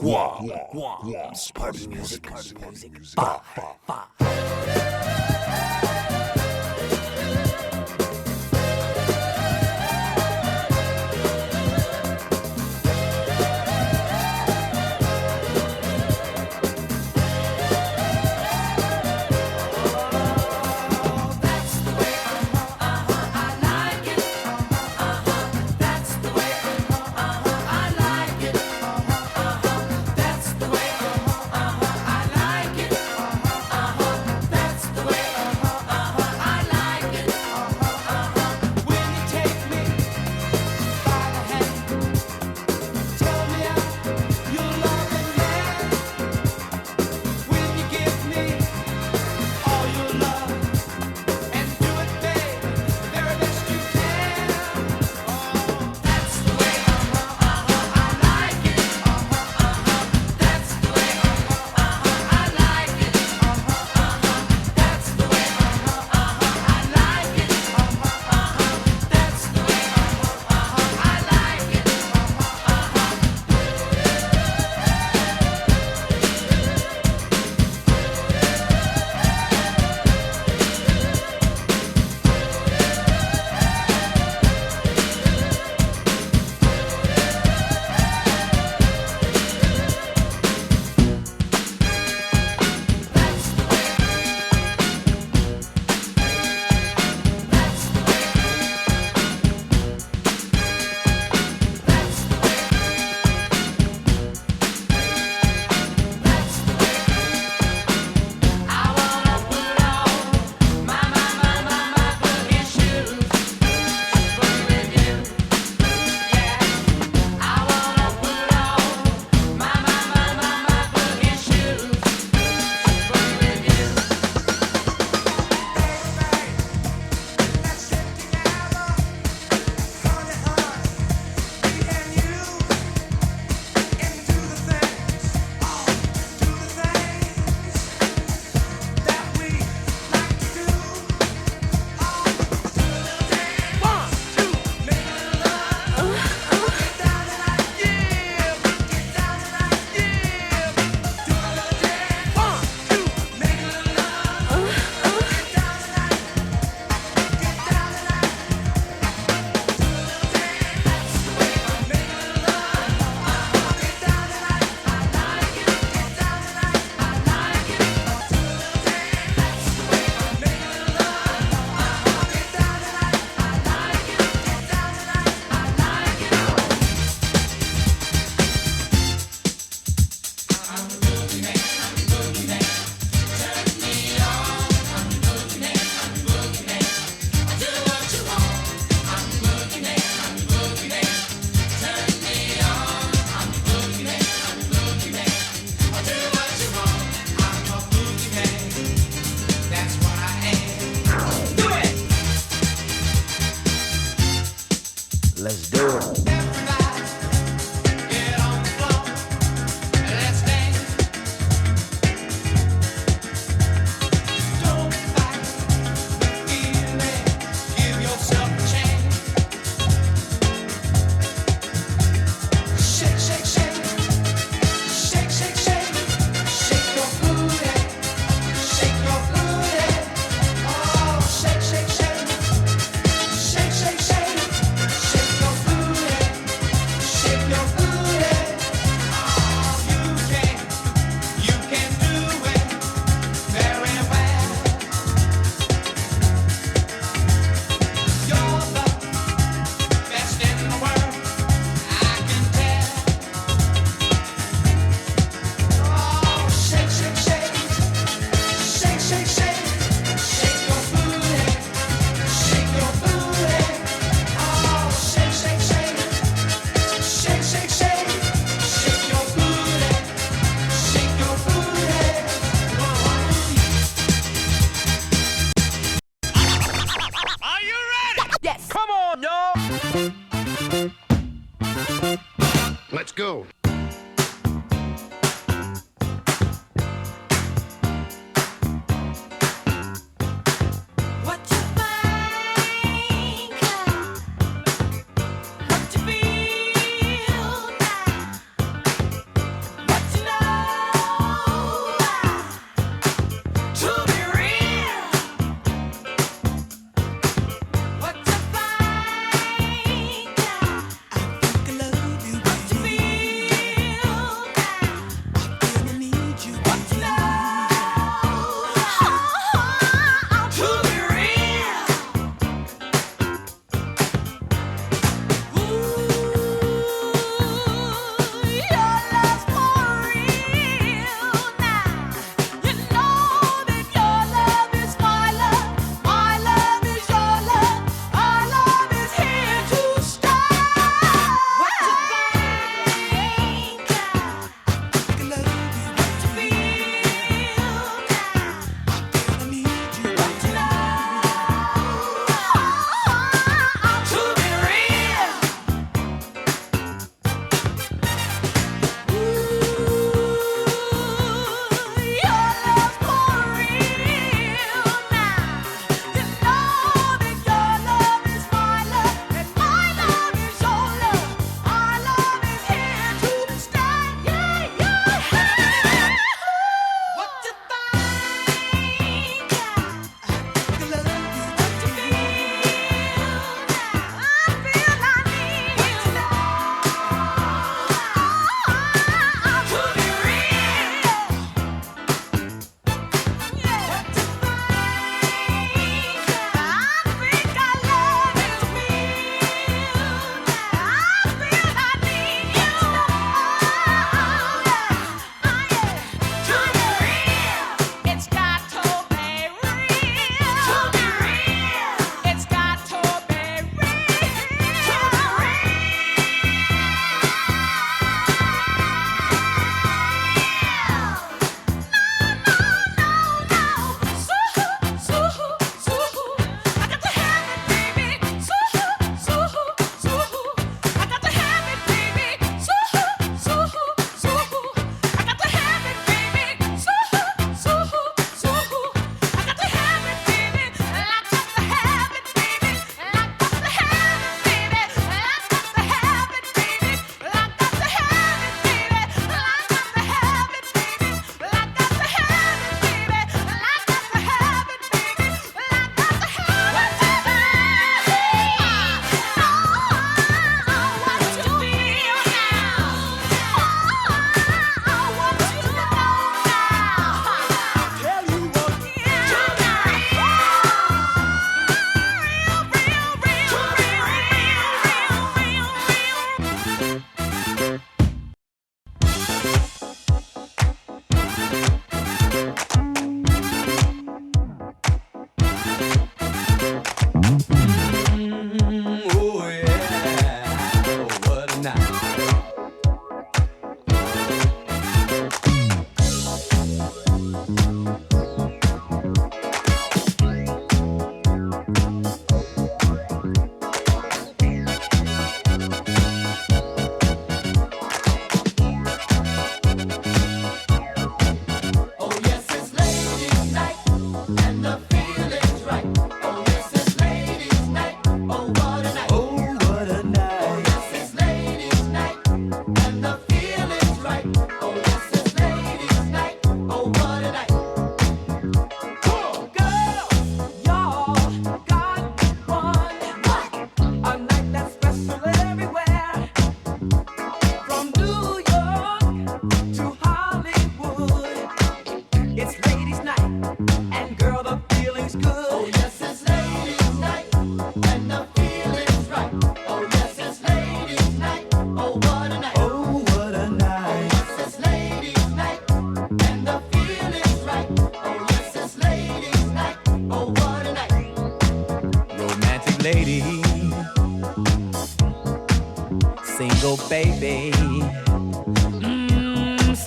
Guam's party music. Five.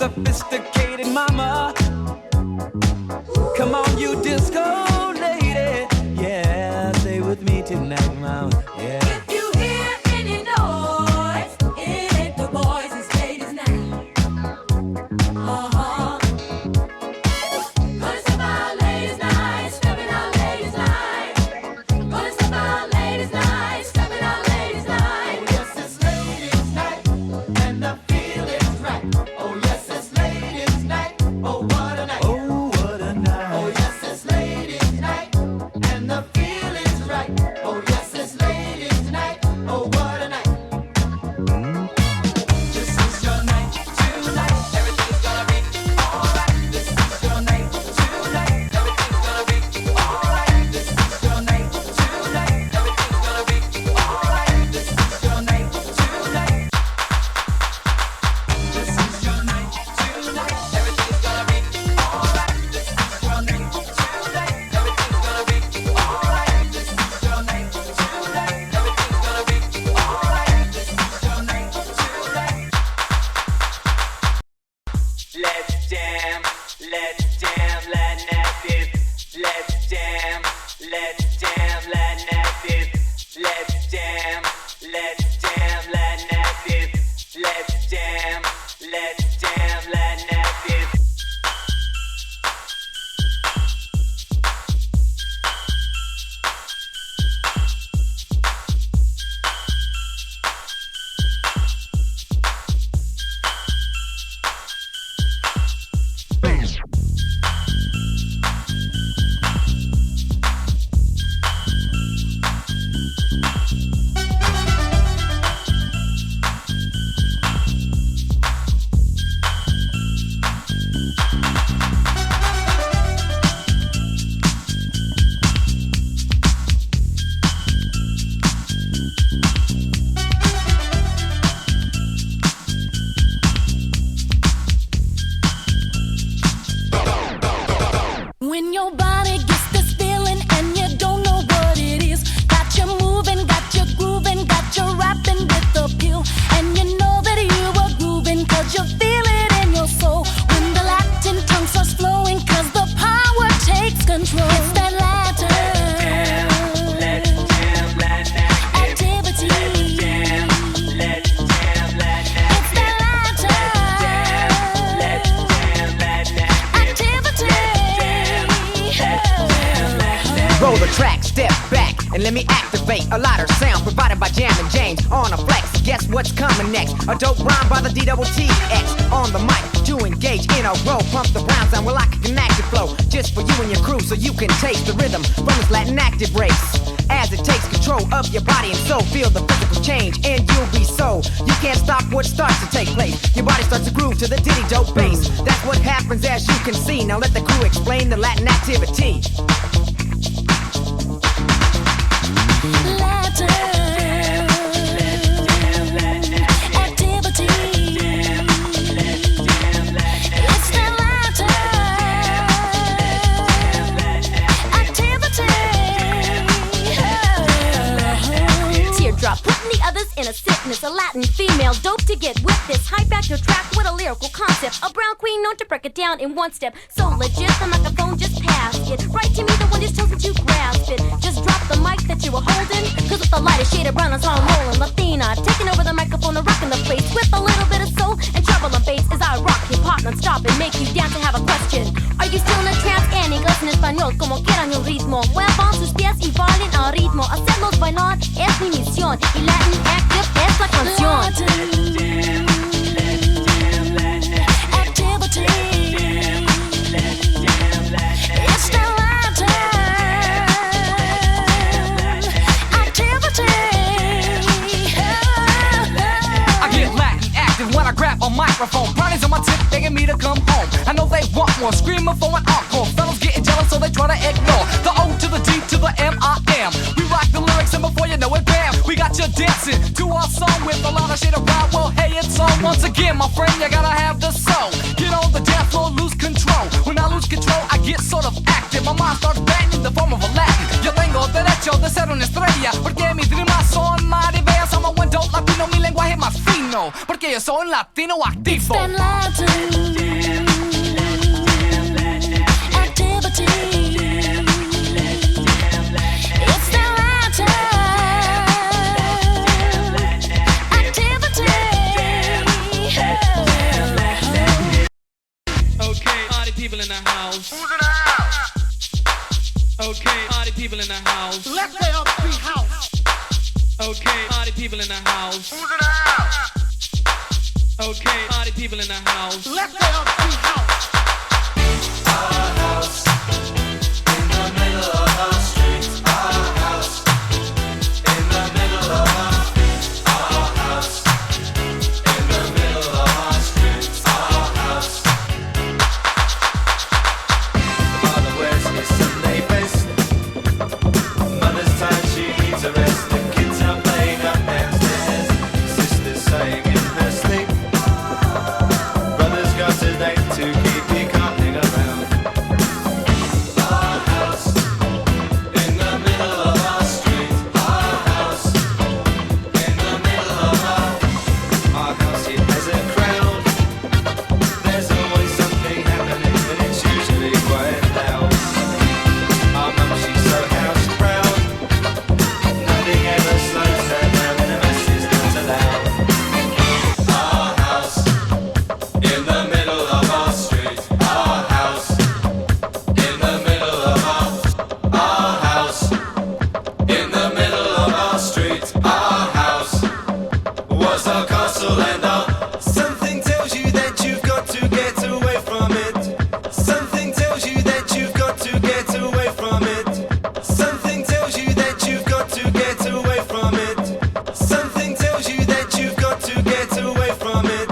sophisticated mama. Come on, you disco lady. Yeah, stay with me tonight, mama. Yeah. If you hear any noise, it ain't the boys, it's ladies night. Uh-huh. Gonna step out ladies night, stepping out ladies night. Gonna step out ladies night, stepping out ladies night. Oh yes, it's ladies night, and the feeling's right. Oh yes, it's ladies night. Oh what a night. Oh, what a night. Oh yes, it's ladies night, and the feeling's right. Oh yes, it's ladies night. Oh what a night. This is your night tonight. Everything's gonna be alright. This is your night tonight. Everything's gonna be alright. This is your night tonight. Everything's gonna be alright. This is your night tonight. This is your night tonight. Everything's gonna be alright. This is your night tonight. Everything's gonna be alright. This is your night tonight. Everything's gonna be alright. This is your night tonight. Let's jam, Latin active. Let's jam, Latin active. Let's jam, Latin active. Let's jam, Latin active. When your body gets this feeling and you don't know what it is, got you moving, got you grooving, got you rapping with the pill, and you know that you are grooving 'cause you feel it in your soul. When the Latin tongue starts flowing 'cause the power takes control. It's that Latin activity. Let's jam, Latin It's that Latin activity. Roll the track, step back, and let me activate a lighter sound provided by Jam and James on a flex. Guess what's coming next? A dope rhyme by the DTTX on the mic to engage in a row. Pump the round sound well like a connected flow, just for you and your crew, so you can taste the rhythm from this Latin active race. As it takes control of your body and soul, feel the physical change, and you'll be so. You can't stop what starts to take place. Your body starts to groove to the ditty dope bass. That's what happens as you can see. Now let the crew explain the Latin activity. Latin activity. It's the Latin activity. Teardrop, putting the others in a sickness. A Latin female, dope to get with this high factor track with a lyrical concept. A brown queen known to break it down in one step. So legit, the microphone just passed it right to me. The one just tells me to grasp it. Just drop the mic that you were holding, 'cause with the lighter shade of brown, that's how I'm rolling. Latina, taking over the microphone and rocking the place with a little bit of soul and treble and bass as I rock hip hop non-stop and make you dance. I have a question. Are you still in a trance? En inglés, en español, como quieran el ritmo. Muevan sus pies y bailen al ritmo. Hacerlos bailar es mi misión y Latin active es la canción. Activity. It's the Latin activity. I get Latin active when I grab a microphone. Brownies on my tip begging me to come home. I know they want more, screaming for an encore. Fellas getting jealous so they try to ignore the O to the D to the M-I-M. We rock the lyrics and before you know it, bam, we got you dancing to our song with a lot of shit around. Well, hey, it's on once again, my friend, you gotta have the soul. Get on the dance floor, lose control. When I lose control, I get sort of active. My mind starts banging in the form of a Latin. Yo tengo derecho de ser una estrella, porque mis rimas son más diversas. I'm a buen dope latino, mi lenguaje más fino, porque yo soy un latino activo. It's that Latin people in the house? Who's in the house? Okay, party people in the house. Let there be house. Okay, party people in the house. Who's in the house? Okay, party people in the house. Let there be house. Our house in the middle of our street. Our house in the middle of our house in the middle of our street. Our house. The mother wears his Sunday best. Mother's tired, she needs a rest. The kids are playing up downstairs. Sister's saying in her sleep. Brother's got a date to keep you coming around. Our house in the middle of our street. Our house in the middle of our house. It has a crowd. There's always something happening, and it's usually quite loud. Our mum, she's so house proud. Nothing ever slows her down, and a mess is not allowed. Our house in the middle of our street. Our house in the middle of our house in the middle of our street. Our house was our castle and our. Something tells you that you've got to get away from it. Something tells you that you've got to get away from it. Something tells you that you've got to get away from it. Something tells you that you've got to get away from it.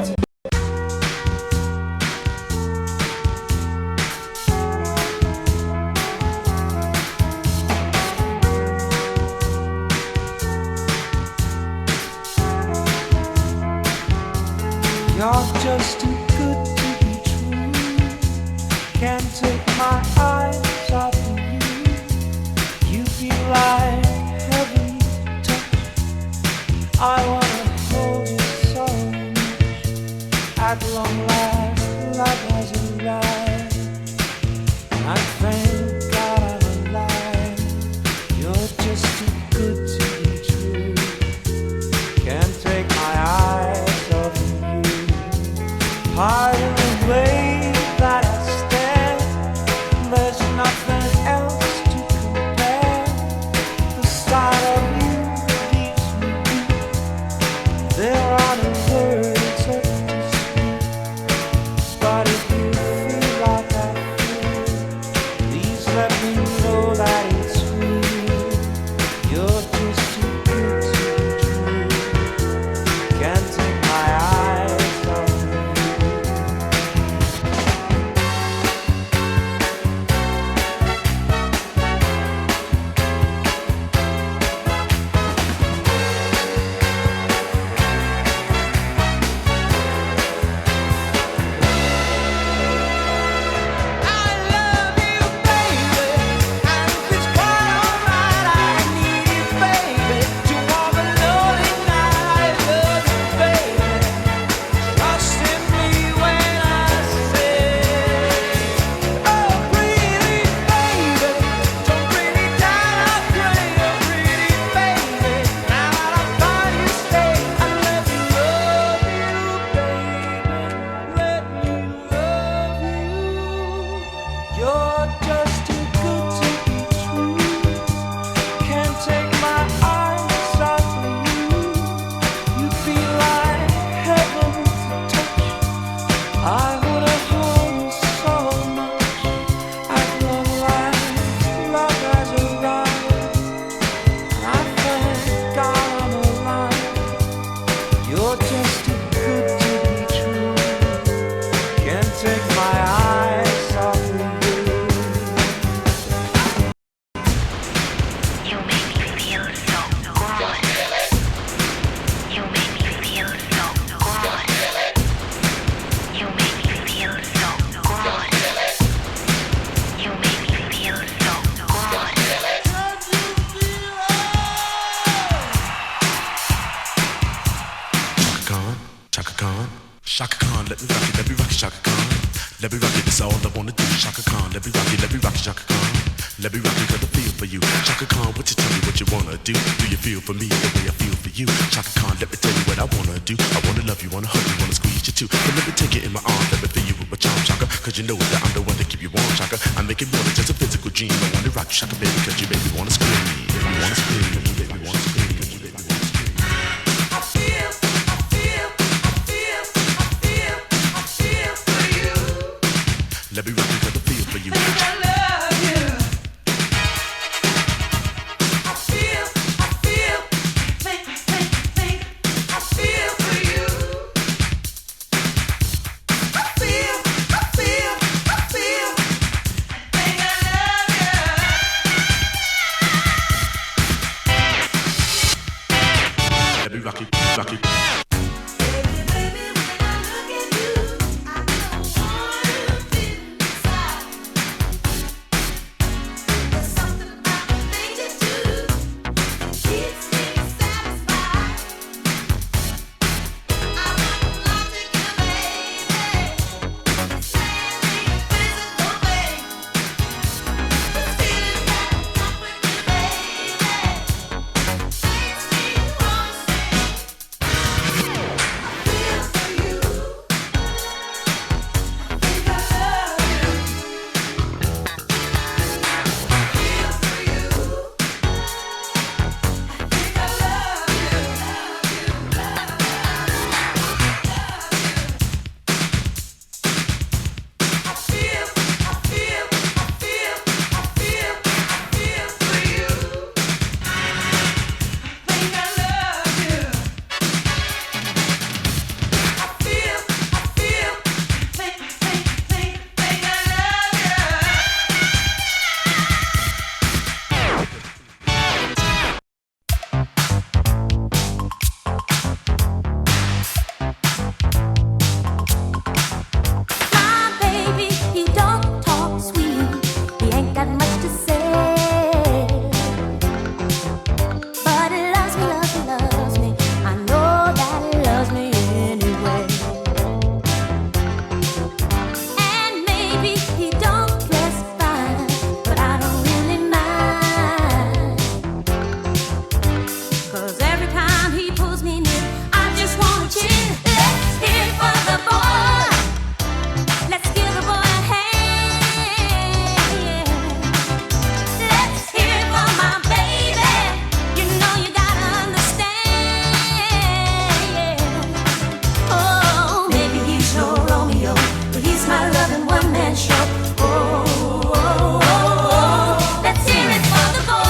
You're just too good to be true. Can't take my eyes off of you. You feel like heaven touch. I wanna hold you so much. At long last, love has arrived. I thank God I'm alive. You're just too good to be true. Can't take my eyes off of you. Pardon the way that I stand. There's nothing else to compare. The sight of you leaves me weak. There are no words of dispute. But if you feel like I feel, please let me know that it's real. You're just too good to be true. Can't take my eyes off of you. You're just too good to be true. Can't take my eyes off of you. You feel like heaven to touch. I wanna hold you so much. At long last, love has arrived. I thank God I'm alive. You're just too good to be true. Can't take my eyes off of you. You make me feel so good. You make me feel so good. You make me feel so good. You make me feel so good. Chaka Khan, Chaka Khan, let me rock it, Chaka Khan. Let me rock it, that's all I wanna do, Chaka Khan. Let me rock it, Chaka Khan. Let me rock it, cause I feel for you. Chaka Khan, what you tell me what you wanna do? Do you feel for me the way I feel for you? Chaka Khan, let me tell you what I wanna do. I wanna love you, wanna hug you, wanna squeeze you too. But let me take it in my arms, let me feel you with my charm, Chaka. Cause you know that I'm the one that keep you warm, shaka. I make it more than just a physical dream. I wanna rock you, shaka, baby, cause you make me wanna scream. Baby, wanna scream, you make me wanna scream, cause you make me wanna scream. I feel for you. Let me rock you, cause I feel for you. Think I love you. I feel, think, I feel for you. I feel, think I love you. Let me rock you, rock you. Baby, when I look at you, I don't wanna feel inside. There's something about the things you do that keeps me satisfied. I would love to get baby, saying the physical thing. This feeling that I got with you, baby, makes me wanna sing. I feel for you. Think I love you. Feel for you. Think I love you. I feel for you. Think I love you. Think I love you. My baby, he don't talk sweet. He ain't got much to say. But he loves me, loves me, loves me. I know that he loves me anyway. And maybe he don't dress fine, but I don't really mind. 'Cause every time he pulls me near, I just wanna cheer. Let's hear it for the boy. Let's give the boy a hand. Let's hear it for my baby. You know you gotta understand. Oh, maybe he's no Romeo, but he's my loving one-man show. Oh, oh, oh, oh. Let's hear it for the boy.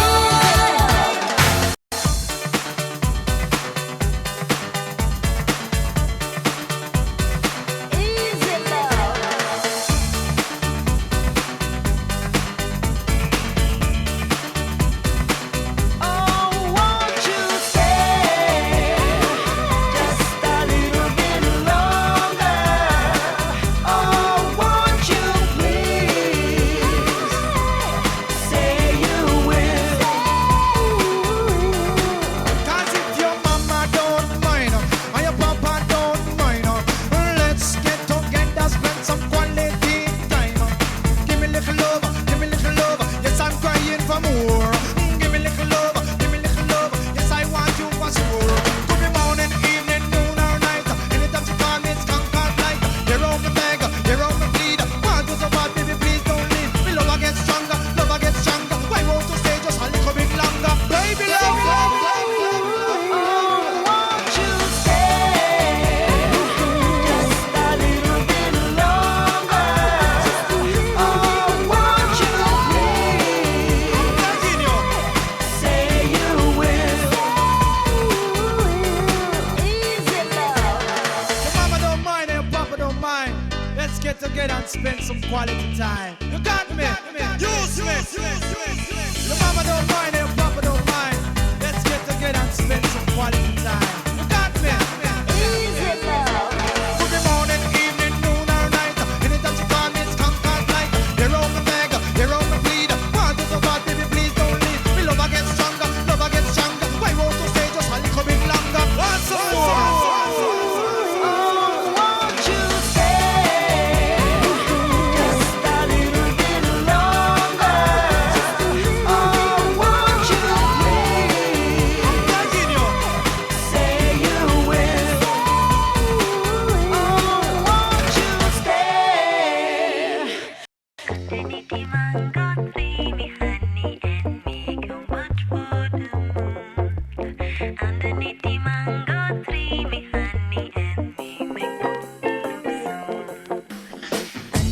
Easy love. Oh, won't you stay just a little bit longer? Oh, won't you please say you will? 'Cause if your mama don't mind and your papa don't mind, let's get together, spend some quality time. Give me little love, yes I'm crying for more. Give me little love, yes I want you for sure. Could be morning, evening, noon or night, anytime you call me, it's conquered light. You're on the beg, you're on the plead. Want to so bad, baby, please don't leave. Me love gets stronger. Why won't you stay just a little bit longer? Baby, love. Oh, won't you stay just a little bit longer? Oh, won't you please say you will? Easy love. Your mama don't mind and your papa don't mind. Let's get together and spend some quality time. You got me? Useless. Your mama don't mind and your papa don't mind. Let's get together and spend some quality time. You got me? Easy love. Could be morning, evening, noon or night. Anytime you call me, it's conquered light. You're on the beg, you're on the plead. Want to so bad, baby, please don't leave. Me love gets stronger. Why won't you stay just a little bit longer? Want some more? Oh, won't you stay just a little bit longer? Oh, won't you please say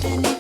Come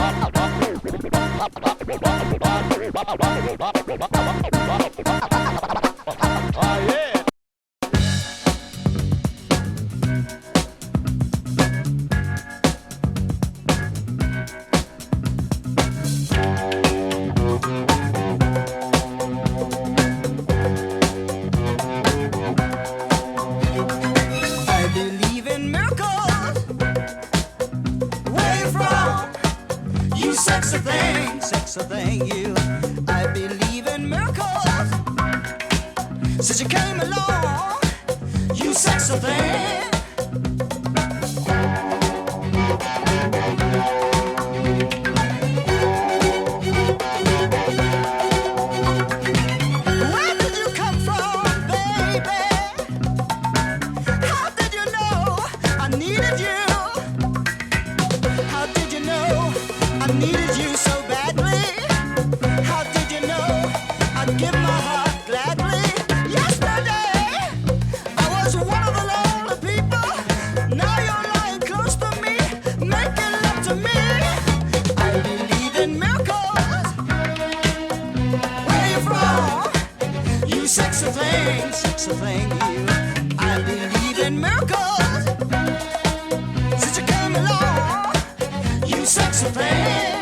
I believe in miracles. Where you from? You sexy thing, you. I believe in miracles. Since you came along, you sexy thing. Where did you come from, baby? How did you know I needed you? How did you know I needed you so badly? How did you know I'd give my heart gladly? Yesterday I was one of the lonely people. Now you're lying close to me, making love to me. I believe in miracles. Where you from? You sexy thing, you. I believe in miracles. Since you came along, you sexy thing.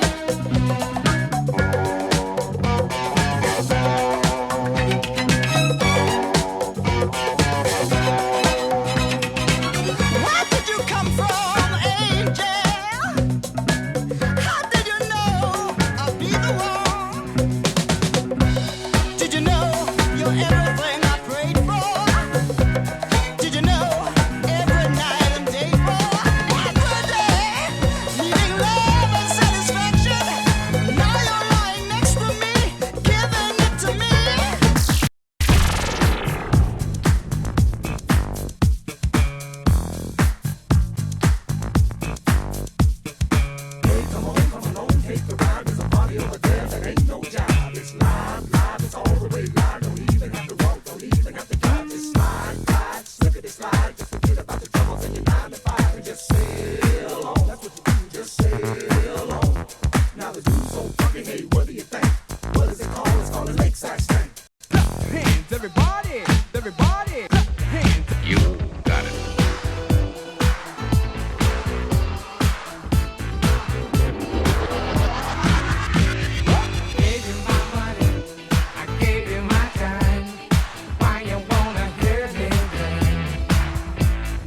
Where did you come from, angel? How did you know I'd be the one? Did you know you're everything I prayed for? Did you know every night and day for? Every day, needing love and satisfaction. Now you're lying next to me, giving it to me. Hands, everybody, everybody, hands. You got it. Gave you my money, I gave you my time. Why you wanna hurt me then?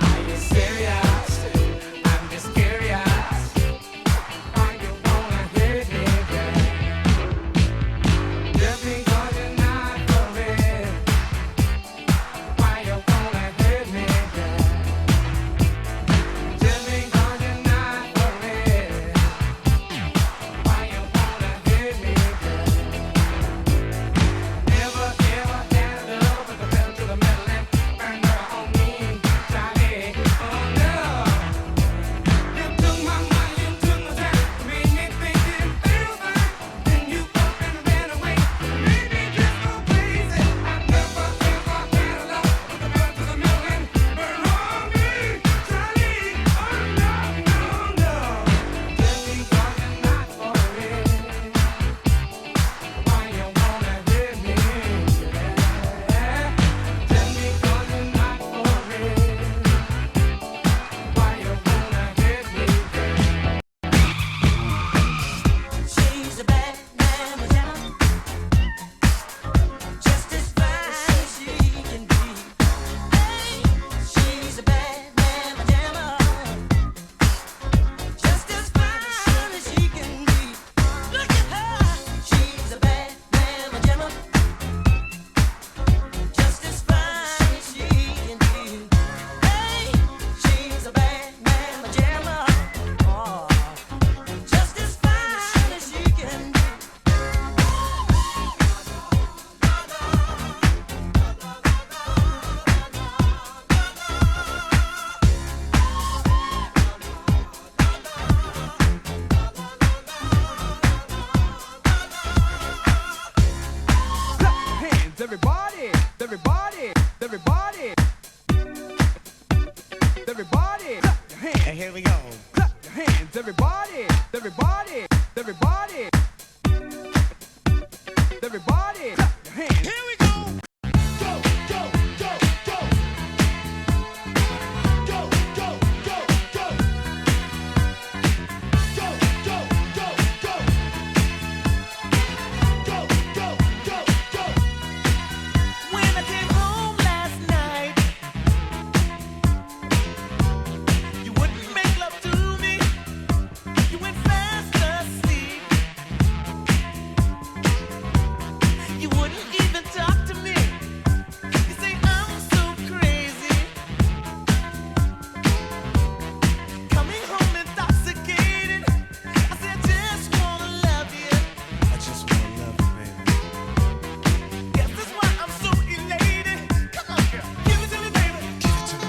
Are you serious? I'm just curious. Why you wanna hurt me then? Just because you're not for real. Why you wanna hurt me then? Just because you're not for real. Why you wanna hurt me then? Never ever had love with the pedal to the metal and burn her on me, Charlie. Oh no, you took my money, you took my time, made me think it feel fine. Then you up and ran away, made me just go crazy. I never ever had love with the pedal to the metal and burn her on me, Charlie. Oh no, no, no. Just because you're not for real. Why you wanna hurt me? Just because you're not for real. Why you wanna hurt me? She's a bad mama jamma, just as fine as she can be. Hey, she's a bad mama jamma, just as fine as she can be. Look at her, she's a bad mama jamma, just as fine as she can be. Hey, she's a bad mama jamma, oh, just as fine as she can be. Clap your hands, everybody, everybody, everybody. Everybody, clap your hands. And here we go. Clap your hands, everybody, everybody. Everybody, everybody, clap your hands. Here we go. Go, go, go, go. Go, go, go, go. Go, go, go, go. Go, go, go, go. When I came home last night, you wouldn't make love to me. You went fast asleep. You wouldn't even talk to me. You say I'm so crazy. Coming home intoxicated. I say I just wanna love you. I just wanna love you, baby. Yes, that's why I'm so elated. Come on, girl, give it to me, baby. Give it to me.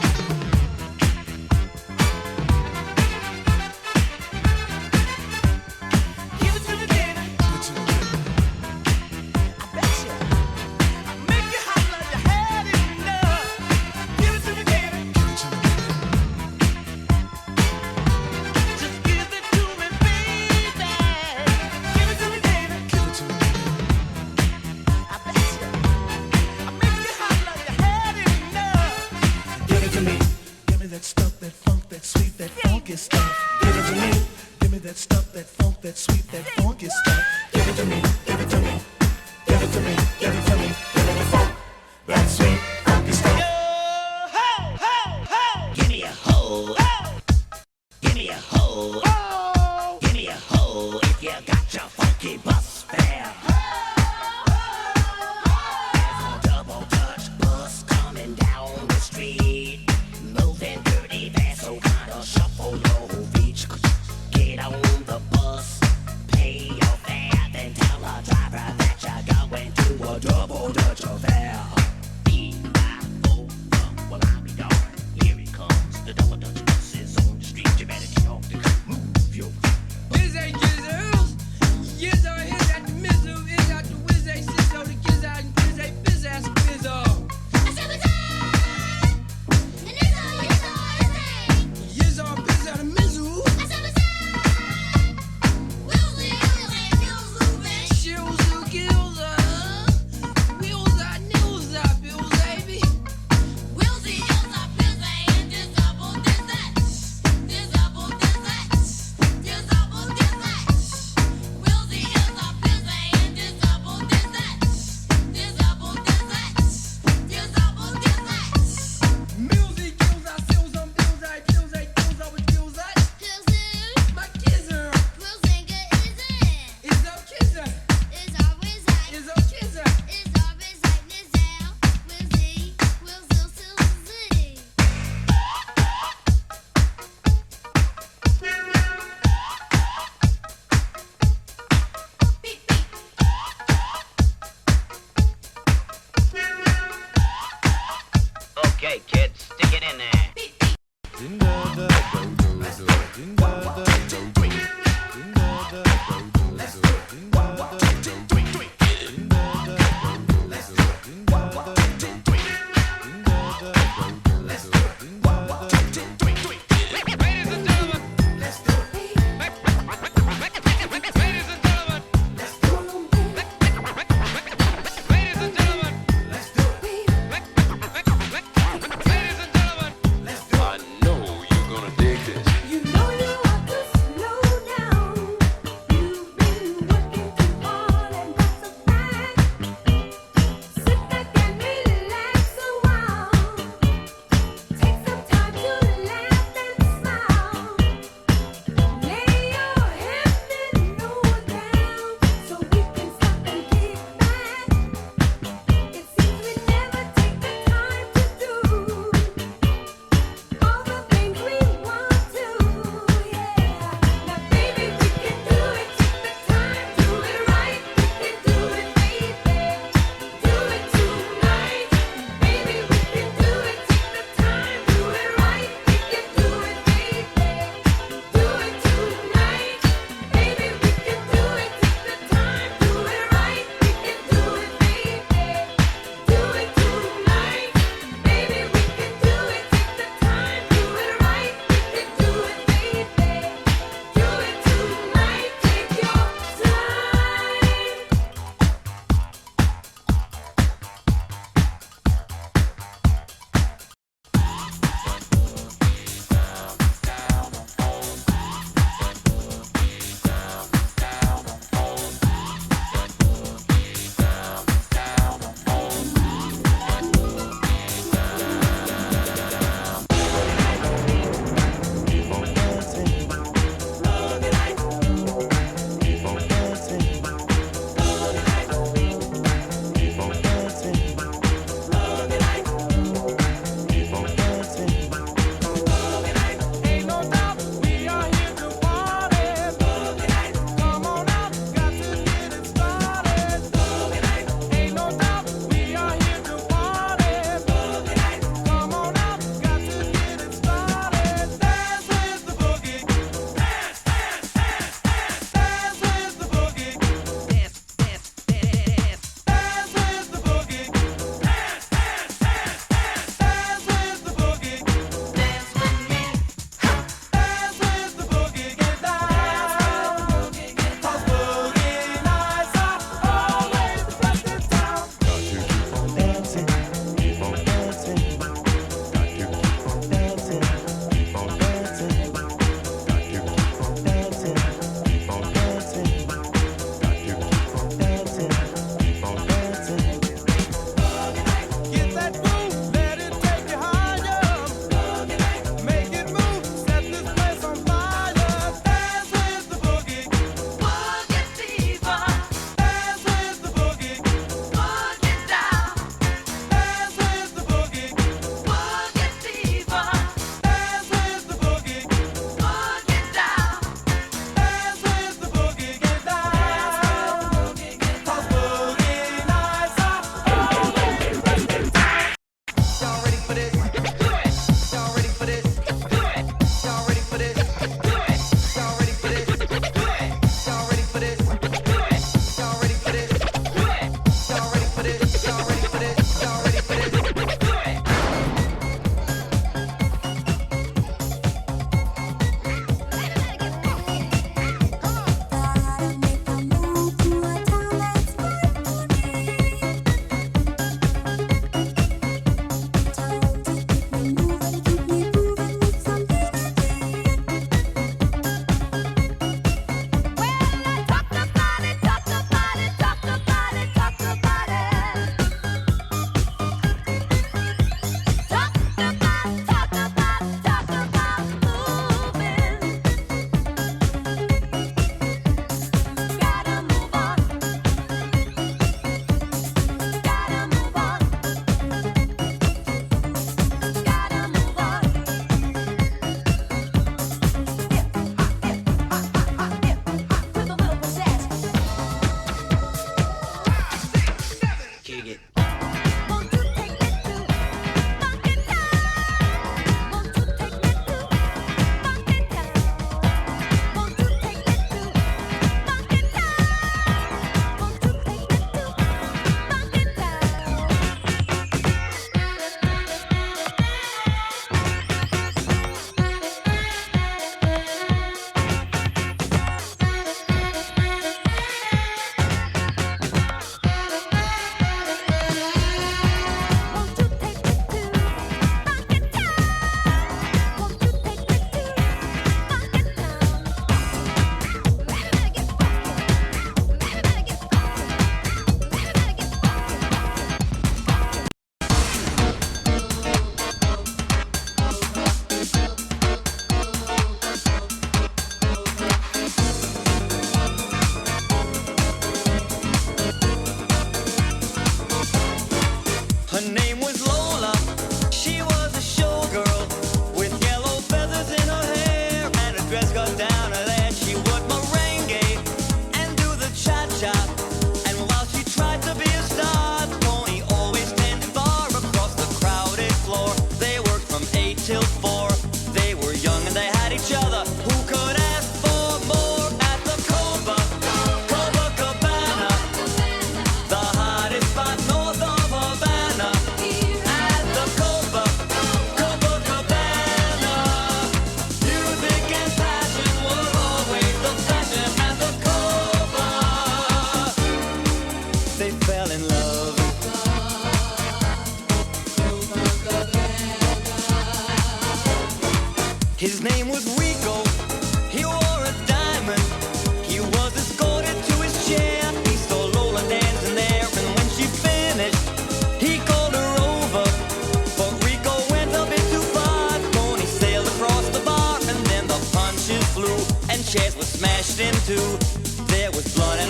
Give it to me, baby. Give it to me, baby. I bet you. I make you hot like you had enough. Give it to me, baby. Give it to me, baby. Just give it to me, baby. Give it to me, baby. Give it to me, baby. I bet you. I make you hot like you had enough. Give it to me. Give me that stuff, that funk, that sweet, that funky stuff. Give it to me. Give me that stuff, that funk, that sweet, that funky stuff. Give it to me. Give it to me. Give it to me. Give it to me. Give me the funk, that sweet, funky stuff. Yo, ho, ho, ho. Give me a hole. Give me a hole. Give me a hole if you got your funky bus fare. There's a double Dutch bus coming down the street, moving dirty fast, so kinda shuffle your feet. Get on the bus, pay your fare, then tell the driver that you're going to a double Dutch affair. E-I-O, well I'll be darned. Here it comes, the double Dutch bus is on the street. You better get off the move your feet. Is a gizzles, yizzo, is at the mizzle, is at the whiz, a sizzle, the giz out and giz a biz ass bizzle. Yizzo, biz out the mizzle, shills, who kills wheels out, nils out, bills, baby. Music kills out, sills on bills, I bills, I kills out with bills, I. My kizzer, is up kizzer, is up kizzer. Okay, kids, stick it in there. Ladies and gentlemen, ladies and gentlemen, ladies and gentlemen, ladies and gentlemen. I know you're gonna dig this. You know you want to slow down. You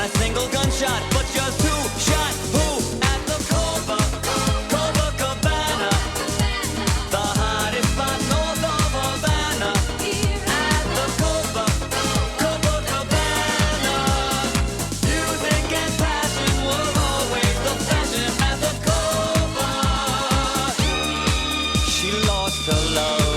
a single gunshot, but just who shot who at the Copacabana, the hottest spot north of Havana. At the Copacabana, music and passion was always the fashion at the Copa. She lost her love.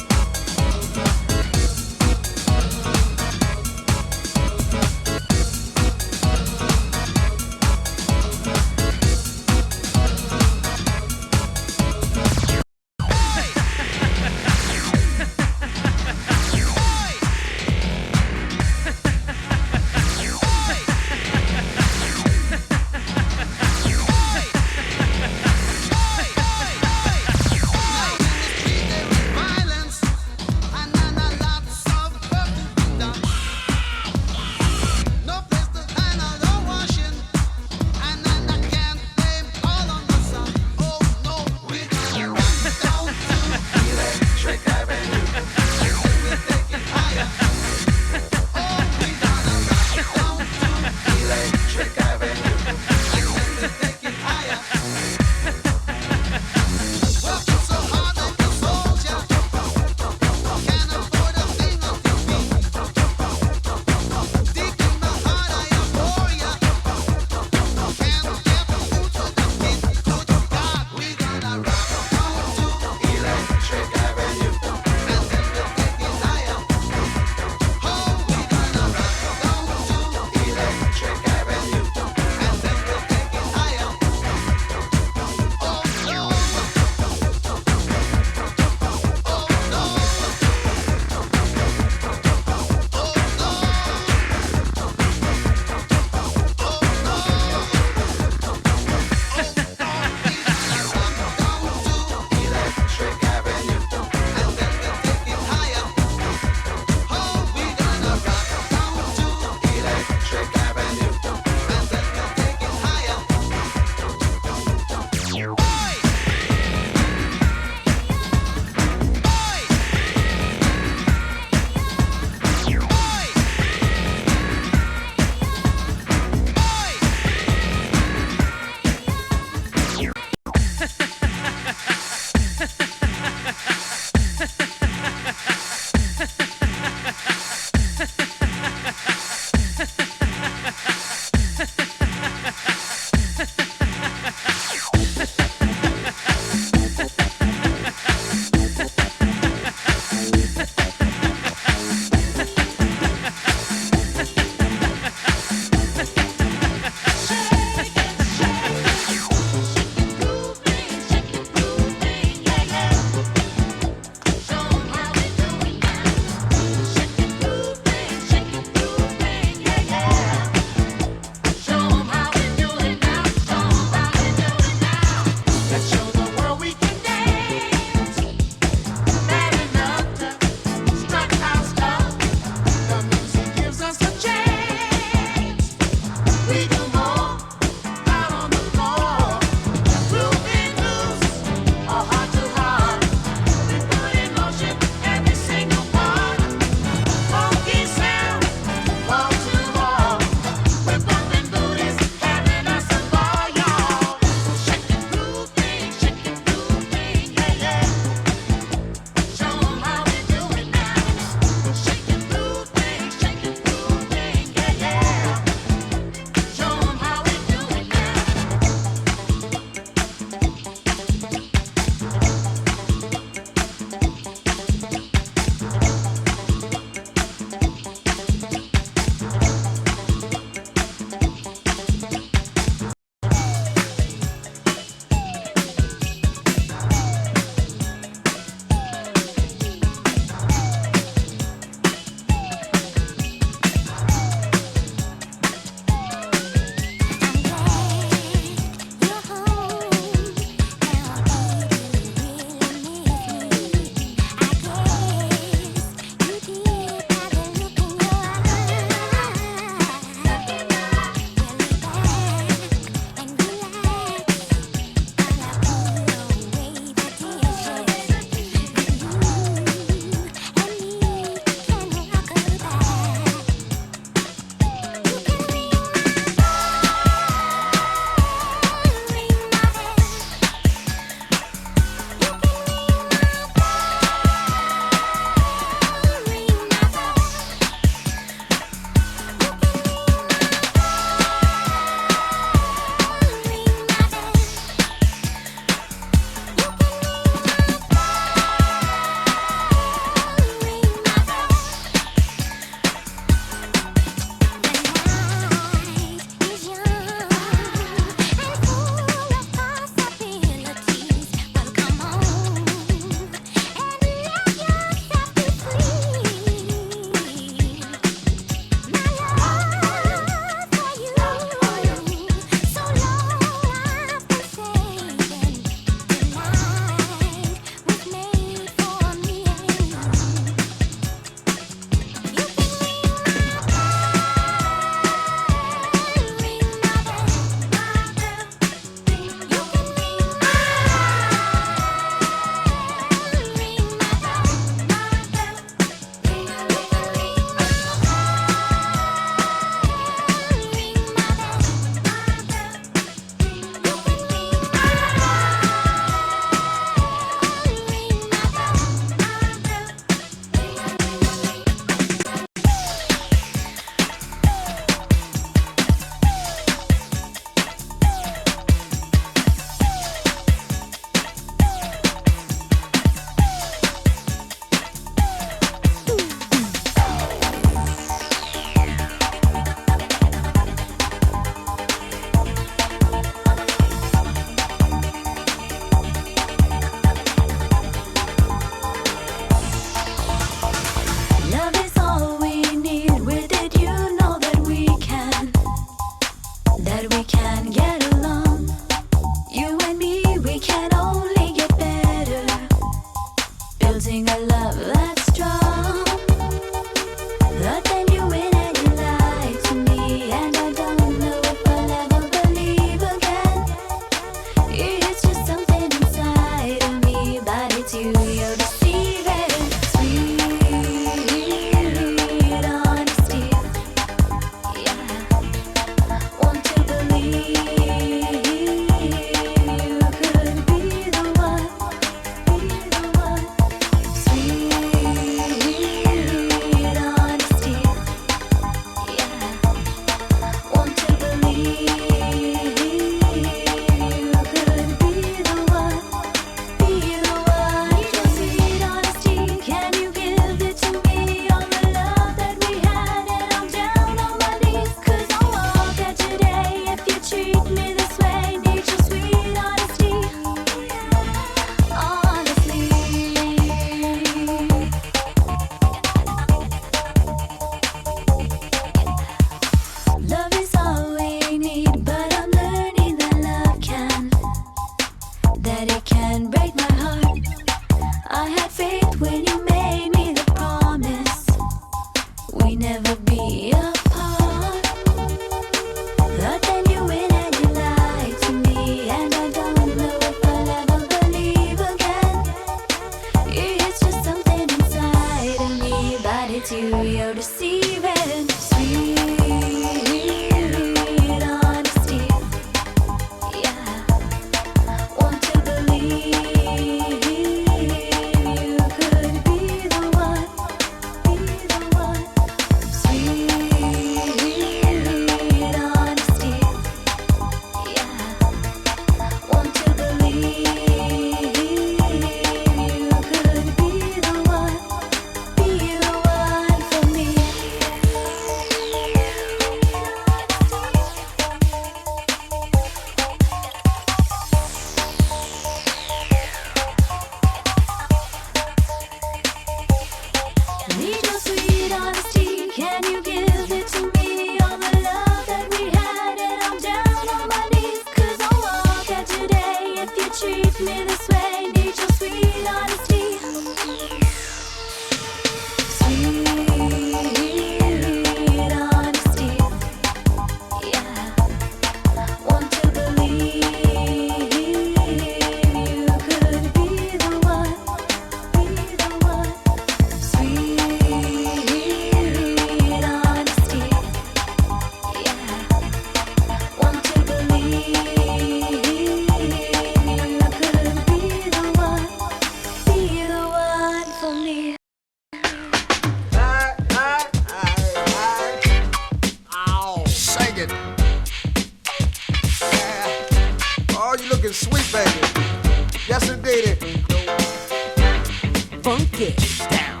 Funk it down.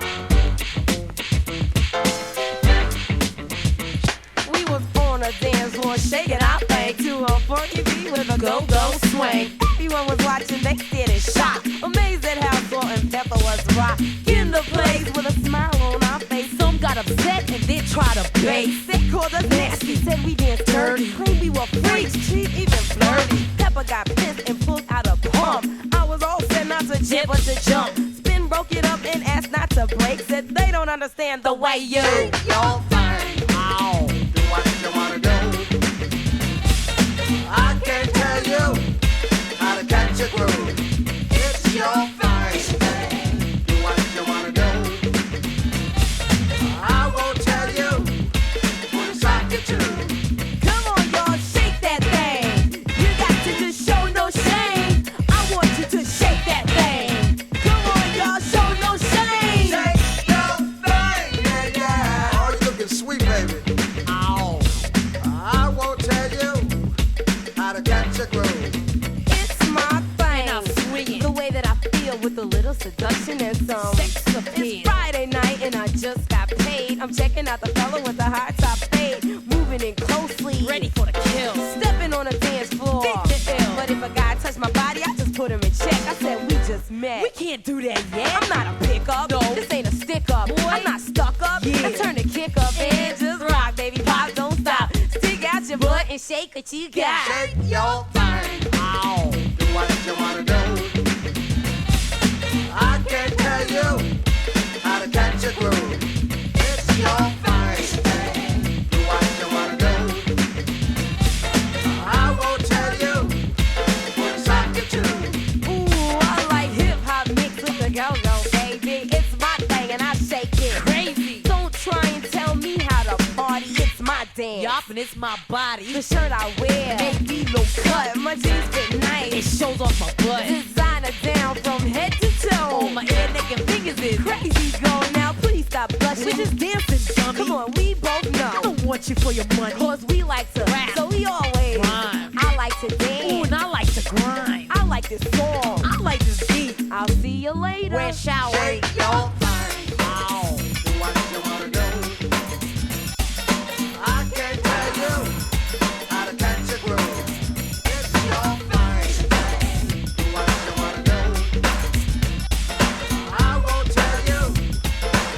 We was on a dance floor shaking our thing to a funky beat with a go-go swing. Everyone was watching, they stood in shock, amazed at how salt and pepper was rock. In the place with a smile on our face, some got upset and then tried to base. They called us nasty, said we danced dirty, claimed we were freaks, cheap, even flirty. Pepper got pissed and pulled out a pump. I was all set not to jib but to jump. Spin broke it up and asked not to break. Said they don't understand the way you Shake your thing. Ow. Do what you wanna do. I can't tell you how to catch a groove. It's your thing. Do what you wanna do. I won't tell you who to sock it to. Come on, y'all, shake that thing. You got to just show no shame. I want you to shake that thing. Come on, y'all, show no shame. Shake your thing, yeah, yeah. Oh, you looking sweet, baby. Ow. I won't tell you how to catch a groove. It's my thing. And I'm swinging. The way that I feel with a little seduction and some Sex appeal. It's Friday night and I just got paid. I'm checking out the fella with the high top fade. Moving in closely. Ready for the kill. Stepping on a dance floor. Think the ill. But if a guy touched my body, I just put him in check. I said we just met. We can't do that yet. I'm not a pickup. No. This ain't a stick up. Boy. I'm not stuck up. Yeah. I turn the kick up and just rock, baby. Pop, don't stop. Stick out your butt and shake what you got. Shake your thing. Ow. Do what you wanna do. I can't tell you how to catch a groove. It's your thing. Do what you wanna do. I won't tell you who to sock it to. Ooh, I like hip hop mixed with the go-go, baby. It's my thing and I shake it. Crazy. Don't try and tell me how to party. It's my dance. Yup, and it's my body. The shirt I wear make me look cut. My jeans fit It nice. shows off my butt. Designer down from head to toe. Oh, my head, neck, and fingers is Crazy girl, now please stop blushing. We're just dancing, dummy. Come on, we both I know. don't want you for your money. Cause we like to Rap. so we always Rhyme. I like to dance. Ooh, and I like to grind. I like this song. I like this beat. I'll see you later. We're showering. Shake your thing. Ow. Do what you wanna do. I can't tell you how to catch a groove. It's your thing. Do what you wanna do. I won't tell you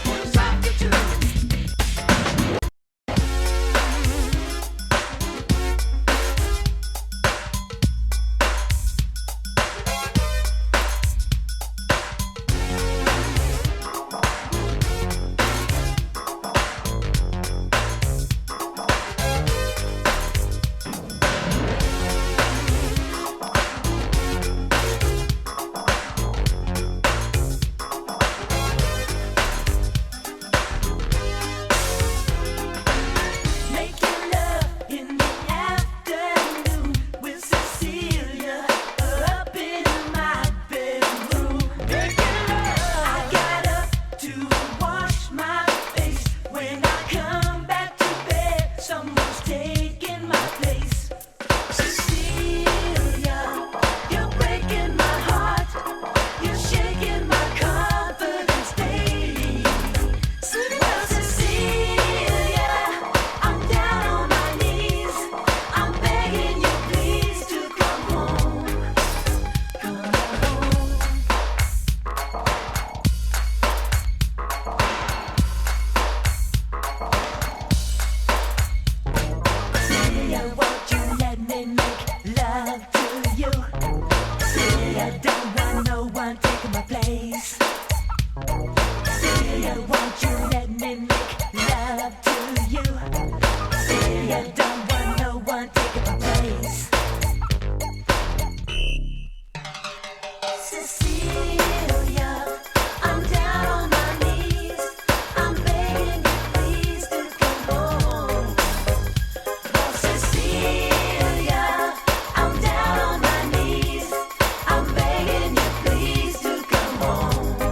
who to sock it to. Making love in the afternoon with Cecilia up in my bedroom. Making love. I got up to wash my face. When I come back to bed, someone's taking my place. Cecilia, you're breaking my heart. You're shaking my confidence daily. Well, Cecilia, I'm down on my knees. I'm begging you, please, to come home. Come home. Cecilia, won't you let me make love to you? Cecilia, don't want no one taking my place. Cecilia, won't you let me make love to you? Cecilia, don't want no one taking my place. Cecilia, I'm down on my knees. I'm begging you, please, to come home. Oh, Cecilia, I'm down on my knees. I'm begging you, please, to come home.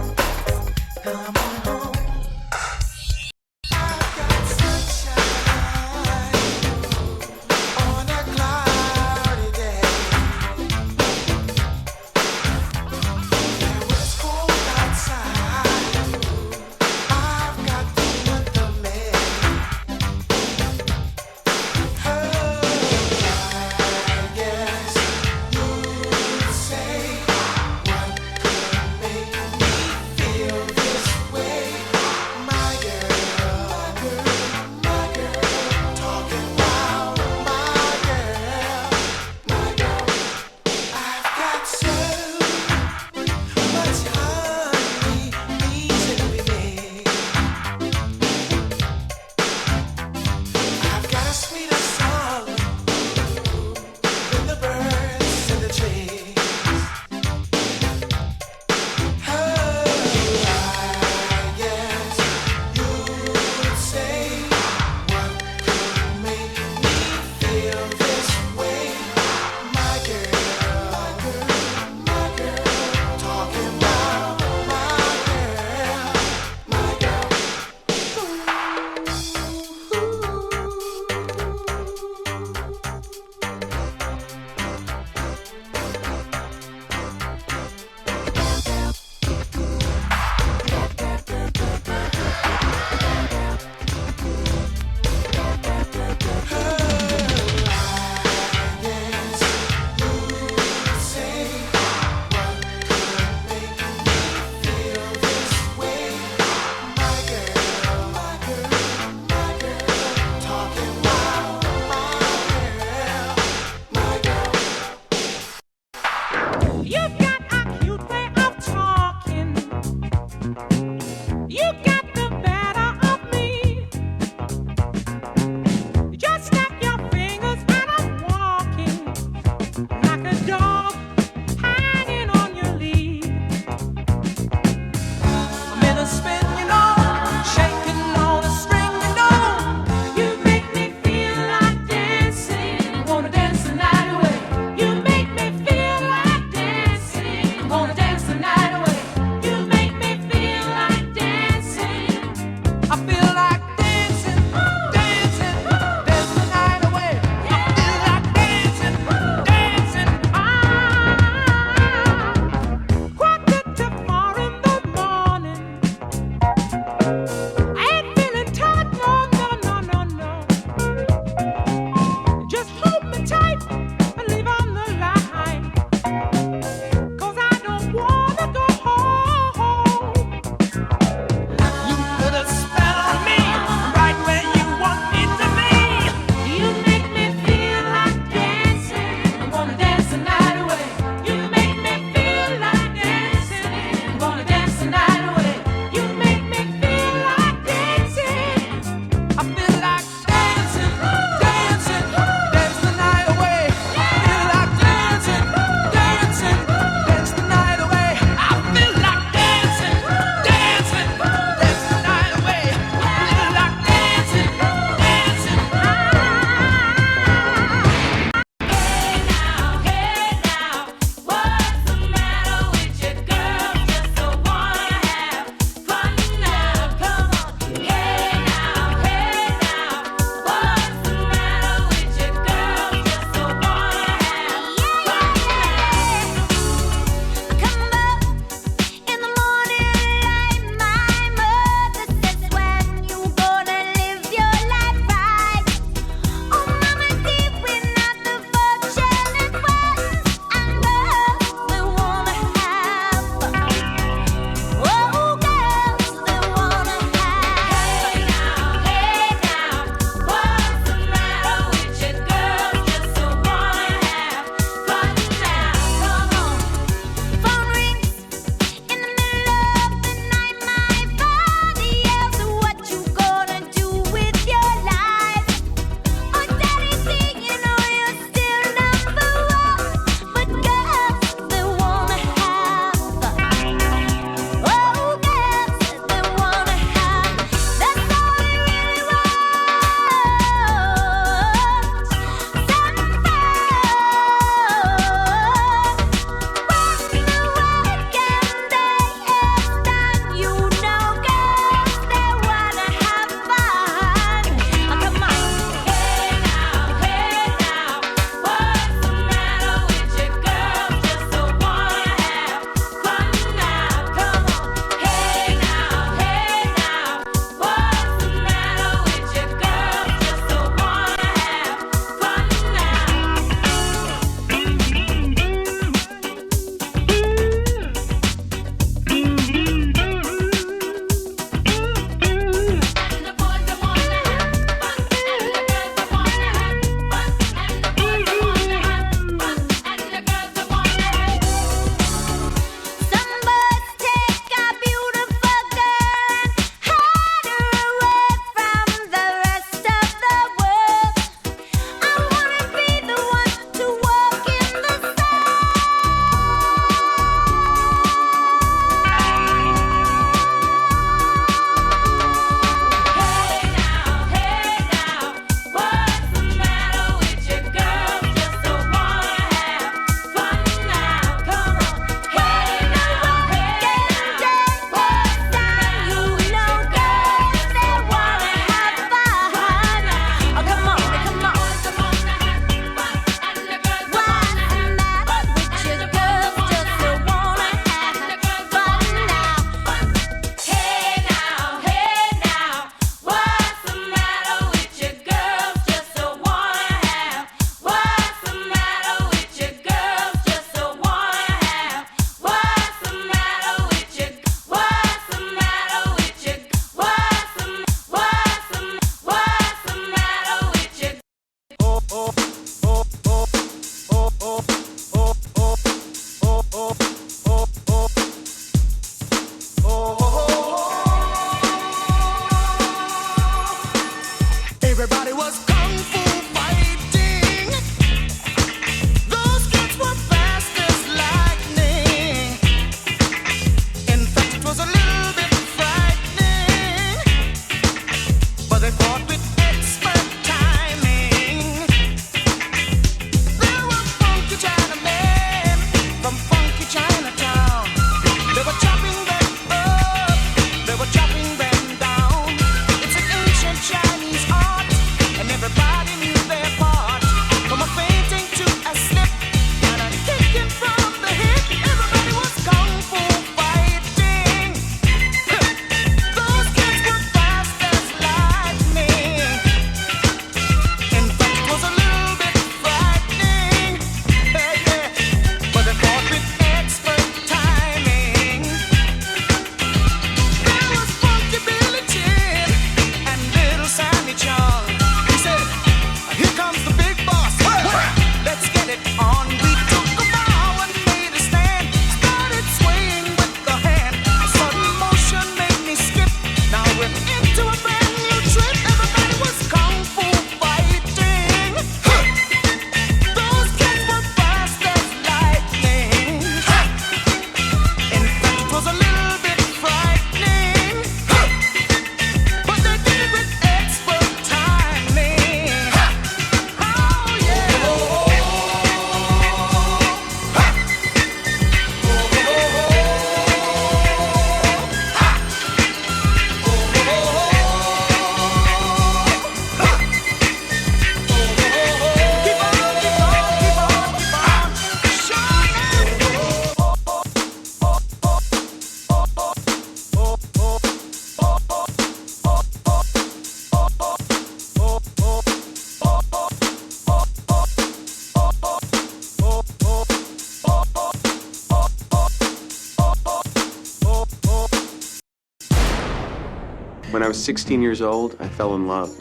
When I was 16 years old, I fell in love.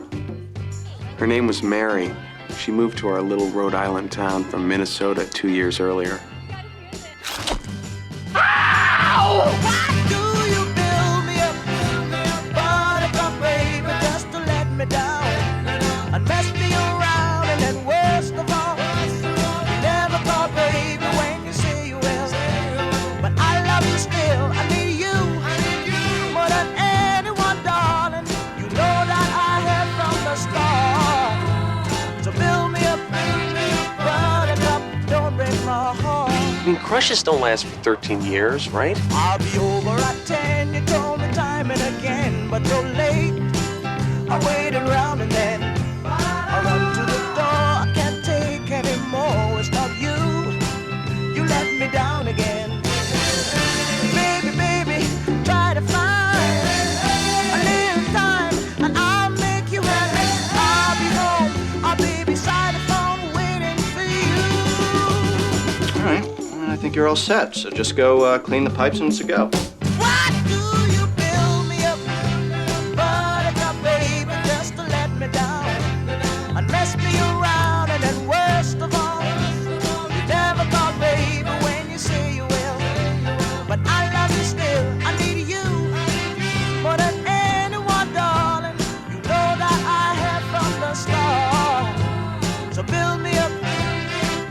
Her name was Mary. She moved to our little Rhode Island town from Minnesota 2 years earlier. I mean, crushes don't last for 13 years, right? I'll be over at 10, you told me time and again, but you're late. I waited around and then I run to the door. I can't take any more. It's not you. You let me down again. Baby, baby, try to find a little time and I'll make you happy. I'll be home. I'll be beside the phone waiting for you. All right. I think you're all set, so just go clean the pipes and it's a go. Why do you build me up, buttercup, baby, just to let me down and mess me around, and then worst of all, you never thought, baby, when you say you will, but I love you still. I need you more than anyone, darling. You know that I have from the start. So build me up,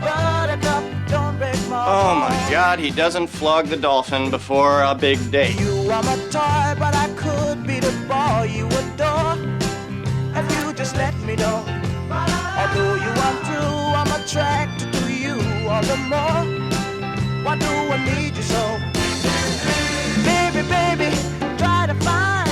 buttercup, don't break my heart. Oh my God, he doesn't flog the dolphin before a big date. You are my toy, but I could be the boy you adore if you just let me know. Although you are true, I'm attracted to you all the more. Why do I need you so? Baby, baby, try to find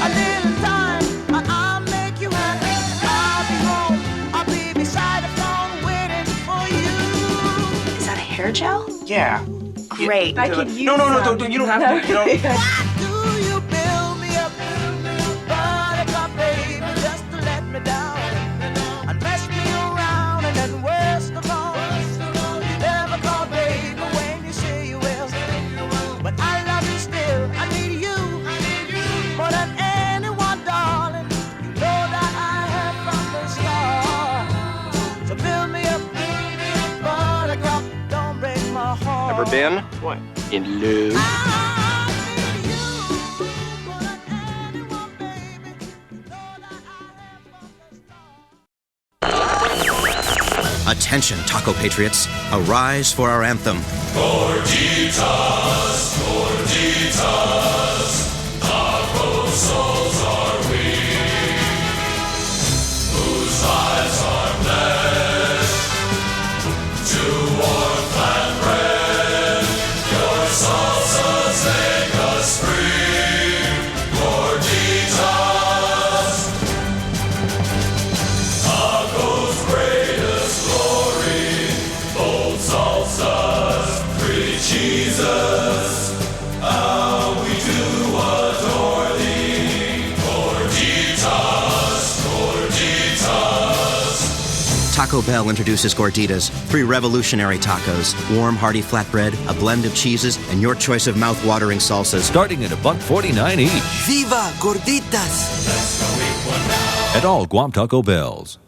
a little time and I'll make you happy. I'll be home, I'll be beside the phone waiting for you. Is that a hair gel? Yeah. Great. I could use No, you don't have to. You don't. Why do you build me up, buttercup, baby, just to let me down and mess me around, and then worst of all, you never call, baby, when you say you will, but I love you still. I need you more than anyone, darling. You know that I have from the start. So build me up, buttercup, don't break my heart. Ever been? What? In love? Attention, taco patriots. Arise for our anthem. Gorditas, gorditas, taco souls are we, whose lives are pledged to warm flat bread. Your salsas make us free. Gorditas, tacos greatest glory, bold salsas, pretty cheeses. How we do adore thee. Gorditas, gorditas. Taco Bell introduces Gorditas, 3 revolutionary tacos, warm, hearty flatbread, a blend of cheeses, and your choice of mouth-watering salsas. Starting at $1.49 each. Viva Gorditas! At all Guam Taco Bells.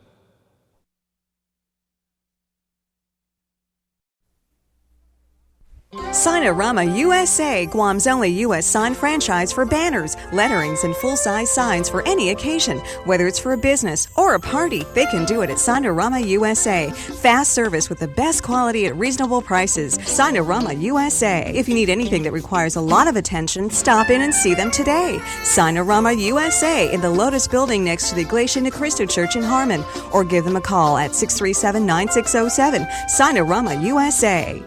Signorama USA, Guam's only U.S. sign franchise for banners, letterings, and full-size signs for any occasion. Whether it's for a business or a party, they can do it at Signorama USA. Fast service with the best quality at reasonable prices. Signorama USA. If you need anything that requires a lot of attention, stop in and see them today. Signorama USA in the Lotus Building next to the Iglesia Ni Cristo Church in Harmon. Or give them a call at 637-9607. Signorama USA.